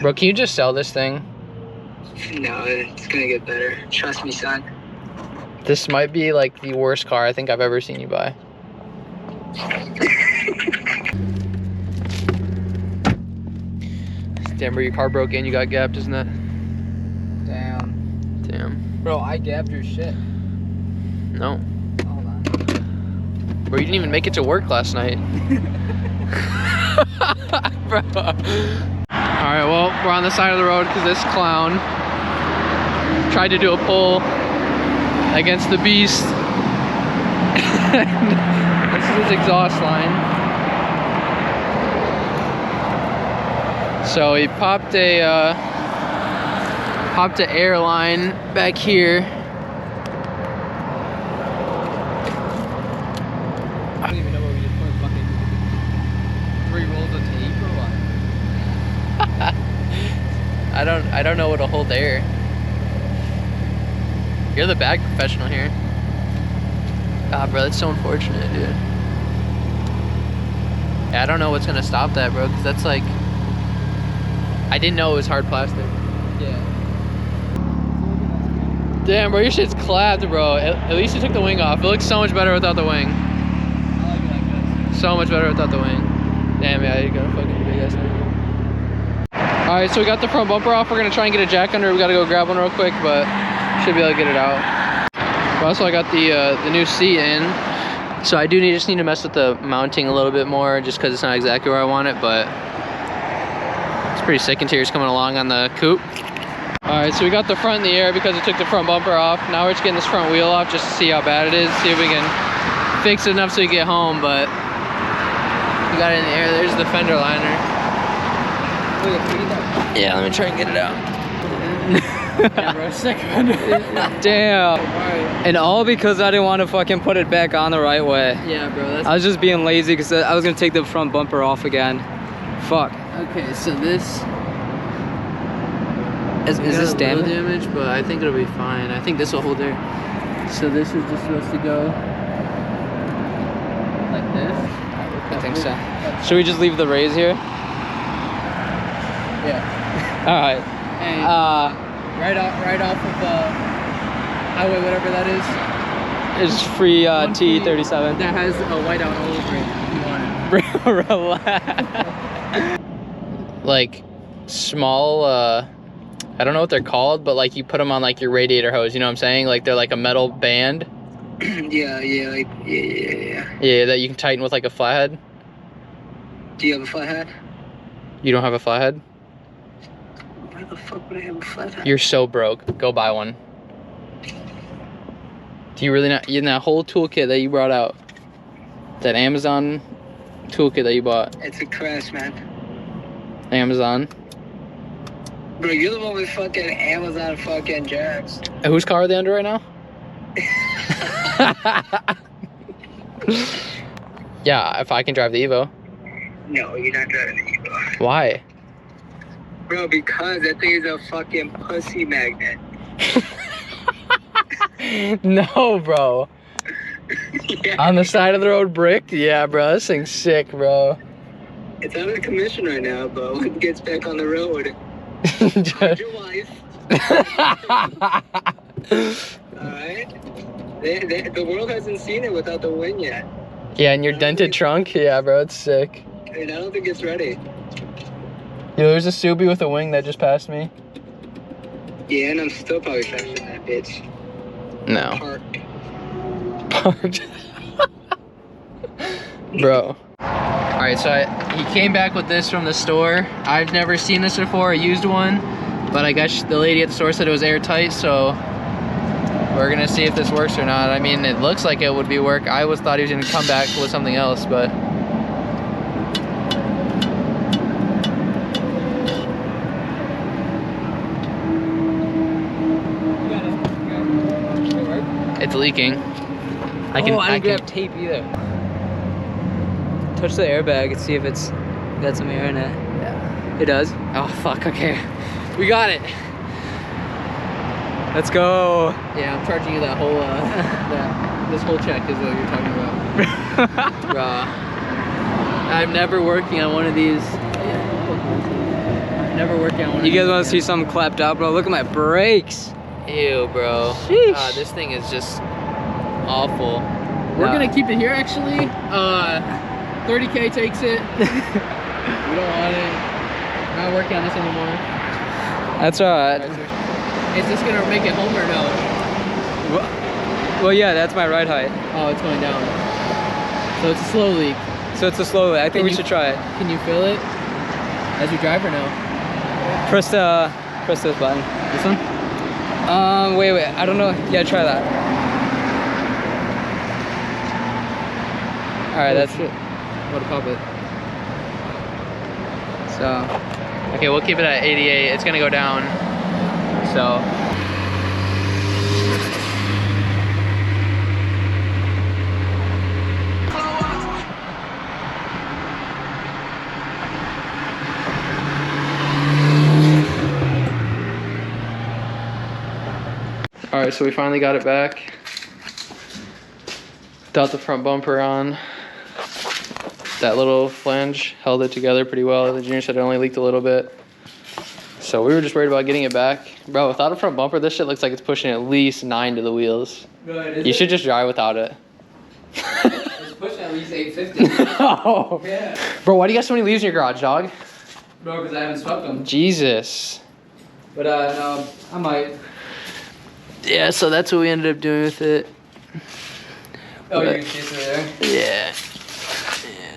Bro, can you just sell this thing? No, it's gonna get better. Trust me, son. This might be like the worst car I think I've ever seen you buy. Damn, bro, your car broke and you got gapped, isn't it? Damn. Damn. Bro, I gapped your shit. No. Hold on. Bro, you didn't even make it to work last night. Bro. Alright, well, we're on the side of the road because this clown tried to do a pull against the beast. This is his exhaust line. So he popped a air line back here. I don't even know what we just put fucking 3 rolls of tape or what? I don't know what'll hold air. You're the bag professional here. Ah, bro, that's so unfortunate, dude. Yeah, I don't know what's gonna stop that, bro, because that's like, I didn't know it was hard plastic. Yeah. Damn, bro, your shit's clapped, bro. At least you took the wing off. It looks so much better without the wing. I like it like this. So much better without the wing. Damn, yeah, you got a fucking big ass thing. Alright, so we got the front bumper off. We're gonna try and get a jack under. We gotta go grab one real quick, but should be able to get it out. But also, I got the new seat in. So I just need to mess with the mounting a little bit more, just because it's not exactly where I want it, but it's pretty sick. Interior's coming along on the coupe. Alright, so we got the front in the air because it took the front bumper off. Now we're just getting this front wheel off just to see how bad it is, see if we can fix it enough so we get home, but we got it in the air. There's the fender liner. Yeah, let me try and get it out. Yeah, bro, sick fender. Damn. And all because I didn't want to fucking put it back on the right way. Yeah, bro, that's... I was just being lazy because I was gonna take the front bumper off again. Fuck. Okay, so this... Is this damaged? damage, but I think it'll be fine. I think this will hold there. So this is just supposed to go like this. I think so. Should we just leave the raise here? Yeah. All right. And right off of highway, whatever that is. It's free T37. That has a whiteout all over it. If you want it. Relax. Like small. I don't know what they're called, but like you put them on like your radiator hose. You know what I'm saying? Like they're like a metal band. Yeah, yeah, Yeah, that you can tighten with like a flathead. Do you have a flathead? You don't have a flathead? Why the fuck would I have a flathead? You're so broke. Go buy one. Do you really not? In that whole toolkit that you brought out, that Amazon toolkit that you bought. It's a crash, man. Amazon. Bro, you're the one with fucking Amazon fucking jacks. Whose car are they under right now? Yeah, if I can drive the Evo. No, you're not driving the Evo. Why? Bro, because that thing is a fucking pussy magnet. No, bro. Yeah. On the side of the road bricked? Yeah, bro, this thing's sick, bro. It's out of commission right now, but when it gets back on the road, hide your wife. Alright? The world hasn't seen it without the wing yet. Yeah, and your dented trunk? Yeah, bro, it's sick. And I don't think it's ready. Yo, there's a Subi with a wing that just passed me. Yeah, and I'm still probably faster than that bitch. No. Parked. Bro. Alright, so he came back with this from the store. I've never seen this before, I used one. But I guess the lady at the store said it was airtight, so we're gonna see if this works or not. I mean, it looks like it would be work. I always thought he was gonna come back with something else, but... It's leaking. I didn't grab tape either. Touch the airbag and see if it's got some air in it. Yeah. It does? Oh, fuck, okay. We got it. Let's go. Yeah, I'm charging you that whole, this whole check is what you're talking about. Bruh. I'm never working on one of these. I'm never working on one You guys want to see something clapped out, bro? Look at my brakes. Ew, bro. Sheesh. This thing is just awful. We're We're gonna keep it here actually. 30K takes it. We don't want it. Not working on this anymore. That's alright. Is this gonna make it home or no? Well, yeah, that's my ride height. Oh, it's going down. So it's a slow leak. So it's a slow way. I think we should try it. Can you feel it as you drive or no? Press this button. This one? Wait. I don't know. Yeah, try that. All right, that's it. What a pop it. so. Okay, we'll keep it at 88. It's gonna go down. So. All right, so we finally got it back. Without the front bumper on. That little flange held it together pretty well. The junior said it only leaked a little bit. So we were just worried about getting it back. Bro, without a front bumper, this shit looks like it's pushing at least 9 to the wheels. Good, You should just drive without it. It's pushing at least 850. Oh. Yeah. Bro, why do you got so many leaves in your garage, dog? Bro, because I haven't swept them. Jesus. But no, I might. Yeah, so that's what we ended up doing with it. Oh, But- you can chase it there. Yeah.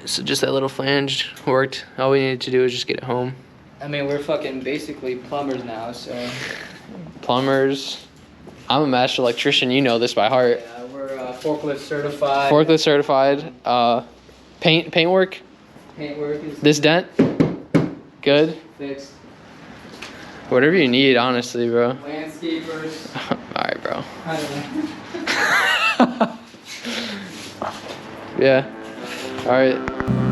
So just that little flange worked. All we needed to do was just get it home. I mean, we're fucking basically plumbers now, so. Plumbers. I'm a master electrician. You know this by heart. Yeah, we're forklift certified. Forklift certified. Paint work. Paint work is This dent. Good. fixed. Whatever you need, honestly, bro. Landscapers. All right, bro. I don't know. Yeah. All right.